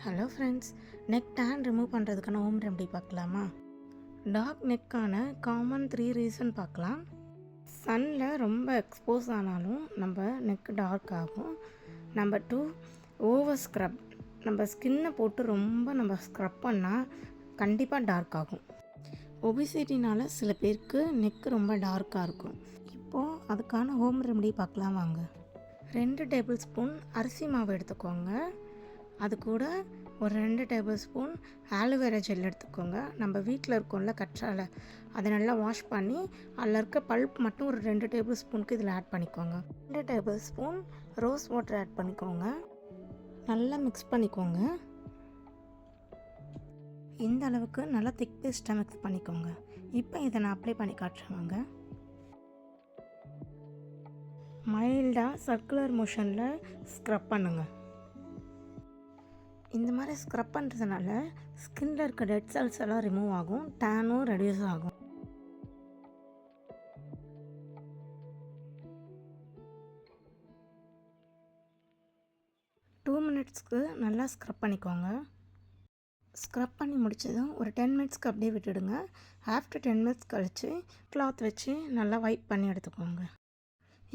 Hello friends, neck tan remove பண்ணுறதுக்கான home remedy பார்க்கலாமா? Dark நெக்கான காமன் 3 ரீசன் பார்க்கலாம். சன்னில் ரொம்ப எக்ஸ்போஸ் ஆனாலும் நம்ம நெக் டார்க் ஆகும். Number 2, over scrub. நம்ம ஸ்கின்னை போட்டு ரொம்ப நம்ம ஸ்க்ரப் பண்ணால் கண்டிப்பாக டார்க் ஆகும். ஒபிசிட்டினால் சில பேருக்கு நெக்கு ரொம்ப டார்க்காக இருக்கும். இப்போது அதுக்கான ஹோம் ரெமெடி பார்க்கலாம் வாங்க. 2 டேபிள் ஸ்பூன் அரிசி மாவு எடுத்துக்கோங்க. அது கூட ஒரு 2 டேபிள் ஸ்பூன் ஆலோவேரா ஜெல் எடுத்துக்கோங்க. நம்ம வீட்டில் இருக்கோம்ல கற்றாழை, அதை நல்லா வாஷ் பண்ணி அதில் இருக்க பல்ப் மட்டும் ஒரு 2 டேபிள் ஸ்பூனுக்கு இதில் ஆட் பண்ணிக்கோங்க. 2 tablespoon rose water add பண்ணிக்கோங்க. நல்லா மிக்ஸ் பண்ணிக்கோங்க. இந்த அளவுக்கு நல்லா திக் பேஸ்ட்டாக மிக்ஸ் பண்ணிக்கோங்க. இப்போ இதை நான் அப்ளை பண்ணி காட்டுறேங்க. மைல்டாக சர்க்குலர் மோஷனில் ஸ்க்ரப் பண்ணுங்கள். இந்த மாதிரி ஸ்க்ரப் பண்ணுறதுனால ஸ்கின்னில் இருக்க டெட் செல்ஸ் எல்லாம் ரிமூவ் ஆகும், டேனும் ரெடியூஸ் ஆகும். டூ மினிட்ஸ்க்கு நல்லா ஸ்க்ரப் பண்ணிக்கோங்க. ஸ்க்ரப் பண்ணி முடித்ததும் ஒரு 10 மினிட்ஸ்க்கு அப்படியே விட்டுடுங்க. ஆஃப்டர் 10 மினிட்ஸ் கழித்து கிளாத் வச்சு நல்லா வைப் பண்ணி எடுத்துக்கோங்க.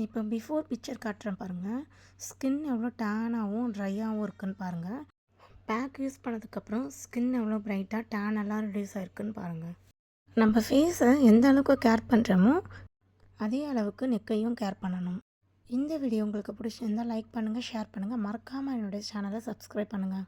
இப்போ பிஃபோர் பிக்சர் காட்டுறேன் பாருங்கள். ஸ்கின் எவ்வளோ டேனாகவும் ட்ரையாகவும் இருக்குன்னு பாருங்கள். பேக் யூஸ் பண்ணதுக்கப்புறம் ஸ்கின் எவ்வளோ பிரைட்டாக டேன் எல்லாம் ரெடியூஸ் ஆகிருக்குன்னு பாருங்கள். நம்ம ஃபேஸை எந்த அளவுக்கு கேர் பண்ணுறோமோ அதே அளவுக்கு நெக்கையும் கேர் பண்ணணும். இந்த வீடியோ உங்களுக்கு பிடிச்சிருந்தால் லைக் பண்ணுங்கள், ஷேர் பண்ணுங்கள். மறக்காமல் என்னுடைய சேனலை சப்ஸ்கிரைப் பண்ணுங்கள்.